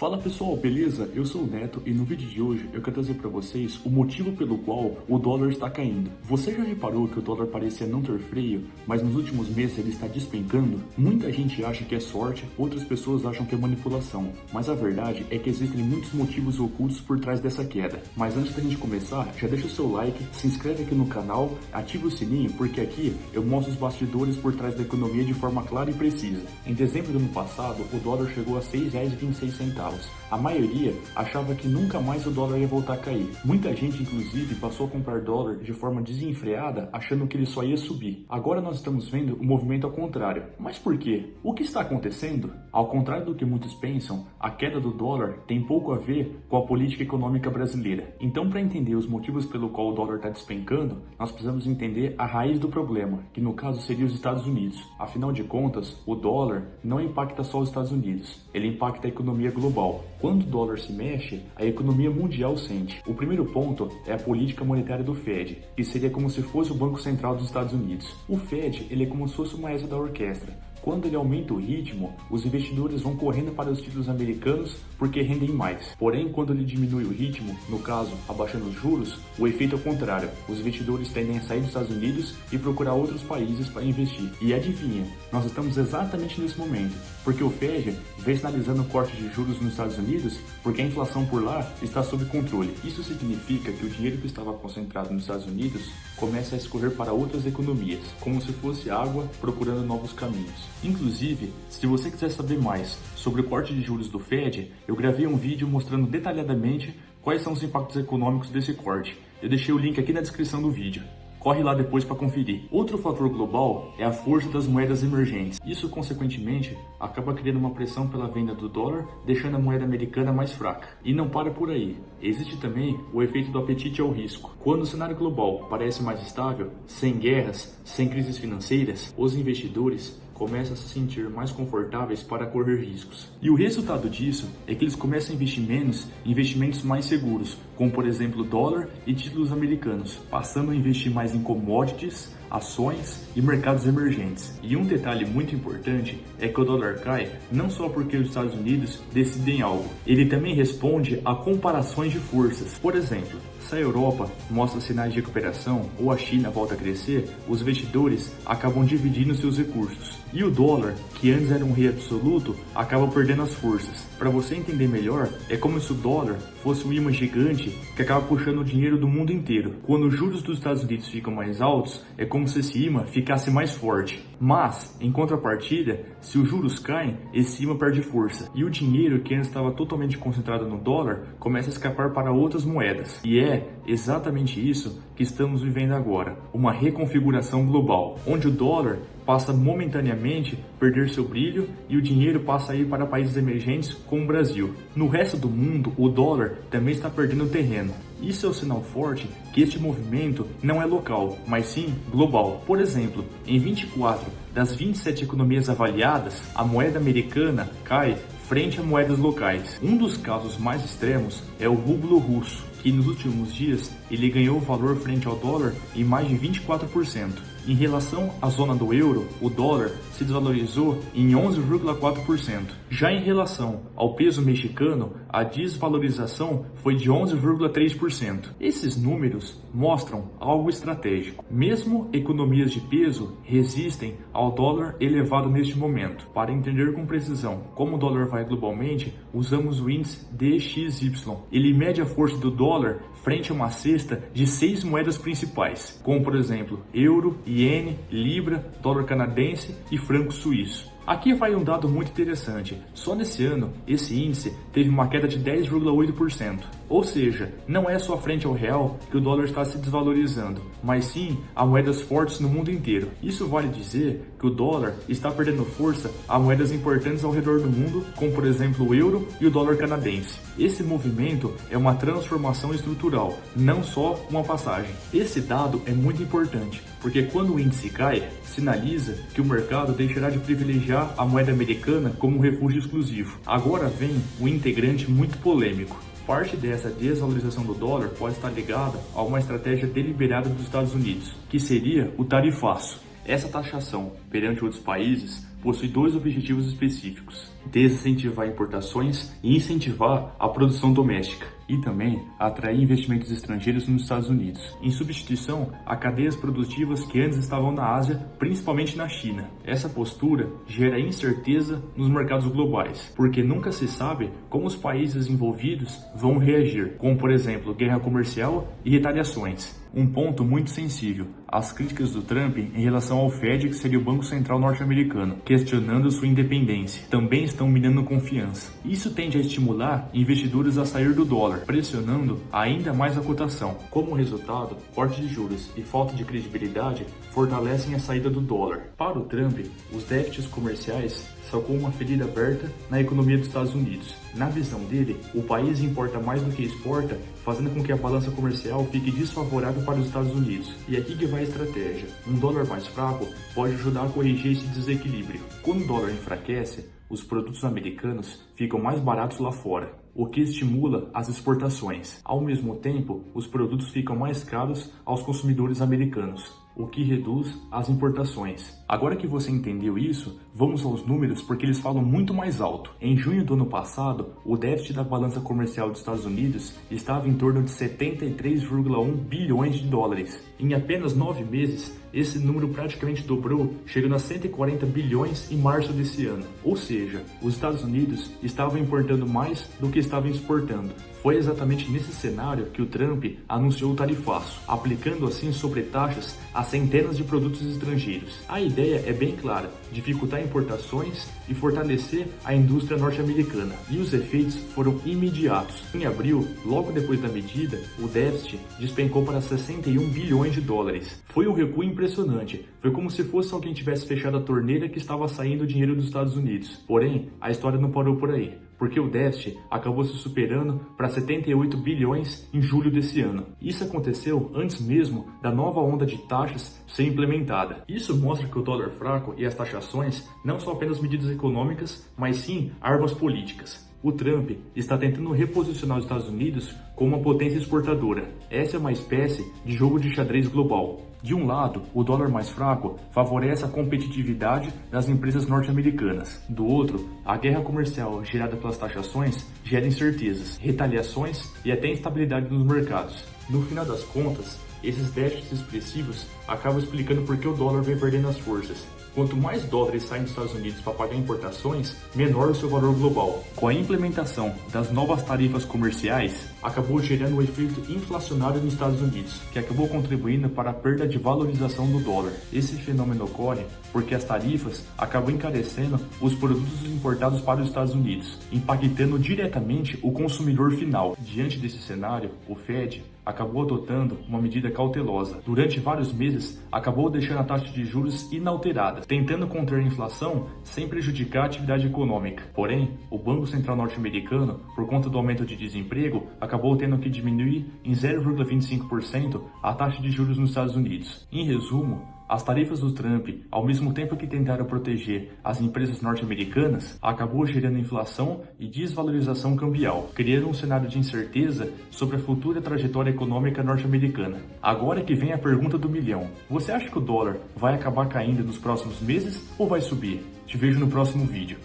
Fala pessoal, beleza? Eu sou o Neto e no vídeo de hoje eu quero trazer para vocês o motivo pelo qual o dólar está caindo. Você já reparou que o dólar parecia não ter freio, mas nos últimos meses ele está despencando? Muita gente acha que é sorte, outras pessoas acham que é manipulação, mas a verdade é que existem muitos motivos ocultos por trás dessa queda. Mas antes da gente começar, já deixa o seu like, se inscreve aqui no canal, ativa o sininho, porque aqui eu mostro os bastidores por trás da economia de forma clara e precisa. Em dezembro do ano passado, o dólar chegou a R$ 6,26. A maioria achava que nunca mais o dólar ia voltar a cair. Muita gente, inclusive, passou a comprar dólar de forma desenfreada, achando que ele só ia subir. Agora nós estamos vendo o movimento ao contrário. Mas por quê? O que está acontecendo? Ao contrário do que muitos pensam, a queda do dólar tem pouco a ver com a política econômica brasileira. Então, para entender os motivos pelo qual o dólar está despencando, nós precisamos entender a raiz do problema, que no caso seria os Estados Unidos. Afinal de contas, o dólar não impacta só os Estados Unidos, ele impacta a economia global. Quando o dólar se mexe, a economia mundial sente. O primeiro ponto é a política monetária do Fed, que seria como se fosse o Banco Central dos Estados Unidos. O Fed, ele é como se fosse o maestro da orquestra. Quando ele aumenta o ritmo, os investidores vão correndo para os títulos americanos porque rendem mais. Porém, quando ele diminui o ritmo, no caso, abaixando os juros, o efeito é o contrário. Os investidores tendem a sair dos Estados Unidos e procurar outros países para investir. E adivinha, nós estamos exatamente nesse momento, porque o Fed vem sinalizando o corte de juros nos Estados Unidos porque a inflação por lá está sob controle. Isso significa que o dinheiro que estava concentrado nos Estados Unidos começa a escorrer para outras economias, como se fosse água procurando novos caminhos. Inclusive, se você quiser saber mais sobre o corte de juros do Fed, eu gravei um vídeo mostrando detalhadamente quais são os impactos econômicos desse corte. Eu deixei o link aqui na descrição do vídeo. Corre lá depois para conferir. Outro fator global é a força das moedas emergentes. Isso, consequentemente, acaba criando uma pressão pela venda do dólar, deixando a moeda americana mais fraca. E não para por aí. Existe também o efeito do apetite ao risco. Quando o cenário global parece mais estável, sem guerras, sem crises financeiras, os investidores começam a se sentir mais confortáveis para correr riscos. E o resultado disso é que eles começam a investir menos em investimentos mais seguros, como por exemplo dólar e títulos americanos, passando a investir mais em commodities, ações e mercados emergentes. E um detalhe muito importante é que o dólar cai não só porque os Estados Unidos decidem algo, ele também responde a comparações de forças. Por exemplo, se a Europa mostra sinais de recuperação ou a China volta a crescer, os investidores acabam dividindo seus recursos. E o dólar, que antes era um rei absoluto, acaba perdendo as forças. Para você entender melhor, é como se o dólar fosse um imã gigante que acaba puxando o dinheiro do mundo inteiro. Quando os juros dos Estados Unidos ficam mais altos, é como se esse imã ficasse mais forte. Mas, em contrapartida, se os juros caem, esse imã perde força. E o dinheiro que antes estava totalmente concentrado no dólar começa a escapar para outras moedas. E é exatamente isso que estamos vivendo agora, uma reconfiguração global, onde o dólar passa momentaneamente a perder seu brilho e o dinheiro passa a ir para países emergentes como o Brasil. No resto do mundo, o dólar também está perdendo terreno. Isso é um sinal forte que este movimento não é local, mas sim global. Por exemplo, em 24 das 27 economias avaliadas, a moeda americana cai frente a moedas locais. Um dos casos mais extremos é o rublo russo, que nos últimos dias ele ganhou valor frente ao dólar em mais de 24%. Em relação à zona do euro, o dólar se desvalorizou em 11,4%. Já em relação ao peso mexicano, a desvalorização foi de 11,3%. Esses números mostram algo estratégico. Mesmo economias de peso resistem ao dólar elevado neste momento. Para entender com precisão como o dólar vai globalmente, usamos o índice DXY. Ele mede a força do dólar frente a uma cesta de 6 moedas principais, como por exemplo euro, iene, libra, dólar canadense e franco suíço. Aqui vai um dado muito interessante. Só nesse ano, esse índice teve uma queda de 10,8%. Ou seja, não é só frente ao real que o dólar está se desvalorizando, mas sim a moedas fortes no mundo inteiro. Isso vale dizer que o dólar está perdendo força a moedas importantes ao redor do mundo, como por exemplo o euro e o dólar canadense. Esse movimento é uma transformação estrutural, não só uma passagem. Esse dado é muito importante, porque quando o índice cai, sinaliza que o mercado deixará de privilegiar a moeda americana como um refúgio exclusivo. Agora vem um integrante muito polêmico. Parte dessa desvalorização do dólar pode estar ligada a uma estratégia deliberada dos Estados Unidos, que seria o tarifaço. Essa taxação perante outros países possui dois objetivos específicos: desincentivar importações e incentivar a produção doméstica, e também atrair investimentos estrangeiros nos Estados Unidos, em substituição a cadeias produtivas que antes estavam na Ásia, principalmente na China. Essa postura gera incerteza nos mercados globais, porque nunca se sabe como os países envolvidos vão reagir, como por exemplo guerra comercial e retaliações. Um ponto muito sensível: as críticas do Trump em relação ao Fed, que seria o Banco Central norte-americano, questionando sua independência, também estão minando confiança. Isso tende a estimular investidores a sair do dólar, pressionando ainda mais a cotação. Como resultado, corte de juros e falta de credibilidade fortalecem a saída do dólar. Para o Trump, os déficits comerciais são como uma ferida aberta na economia dos Estados Unidos. Na visão dele, o país importa mais do que exporta, fazendo com que a balança comercial fique desfavorável para os Estados Unidos. E aqui que vai a estratégia: um dólar mais fraco pode ajudar a corrigir esse desequilíbrio. Quando o dólar enfraquece, os produtos americanos ficam mais baratos lá fora, o que estimula as exportações. Ao mesmo tempo, os produtos ficam mais caros aos consumidores americanos, o que reduz as importações. Agora que você entendeu isso, vamos aos números, porque eles falam muito mais alto. Em junho do ano passado, o déficit da balança comercial dos Estados Unidos estava em torno de 73,1 bilhões de dólares. Em apenas 9 meses, esse número praticamente dobrou, chegando a 140 bilhões em março desse ano. Ou seja, os Estados Unidos estavam importando mais do que estavam exportando. Foi exatamente nesse cenário que o Trump anunciou o tarifaço, aplicando assim sobretaxas a centenas de produtos estrangeiros. A ideia é bem clara: dificultar importações e fortalecer a indústria norte-americana. E os efeitos foram imediatos. Em abril, logo depois da medida, o déficit despencou para 61 bilhões de dólares. Foi um recuo impressionante. Foi como se fosse alguém tivesse fechado a torneira que estava saindo dinheiro dos Estados Unidos. Porém, a história não parou por aí, porque o déficit acabou se superando para 78 bilhões em julho desse ano. Isso aconteceu antes mesmo da nova onda de taxas ser implementada. Isso mostra que o dólar fraco e as taxações não são apenas medidas econômicas, mas sim armas políticas. O Trump está tentando reposicionar os Estados Unidos como uma potência exportadora. Essa é uma espécie de jogo de xadrez global. De um lado, o dólar mais fraco favorece a competitividade das empresas norte-americanas. Do outro, a guerra comercial gerada pelas taxações gera incertezas, retaliações e até instabilidade nos mercados. No final das contas, esses déficits expressivos acabam explicando por que o dólar vem perdendo as forças. Quanto mais dólares saem dos Estados Unidos para pagar importações, menor o seu valor global. Com a implementação das novas tarifas comerciais, acabou gerando um efeito inflacionário nos Estados Unidos, que acabou contribuindo para a perda de valorização do dólar. Esse fenômeno ocorre porque as tarifas acabam encarecendo os produtos importados para os Estados Unidos, impactando diretamente o consumidor final. Diante desse cenário, o Fed acabou adotando uma medida cautelosa. Durante vários meses, acabou deixando a taxa de juros inalterada, tentando conter a inflação sem prejudicar a atividade econômica. Porém, o Banco Central norte-americano, por conta do aumento de desemprego, acabou tendo que diminuir em 0,25% a taxa de juros nos Estados Unidos. Em resumo, as tarifas do Trump, ao mesmo tempo que tentaram proteger as empresas norte-americanas, acabou gerando inflação e desvalorização cambial, criando um cenário de incerteza sobre a futura trajetória econômica norte-americana. Agora que vem a pergunta do milhão: você acha que o dólar vai acabar caindo nos próximos meses ou vai subir? Te vejo no próximo vídeo.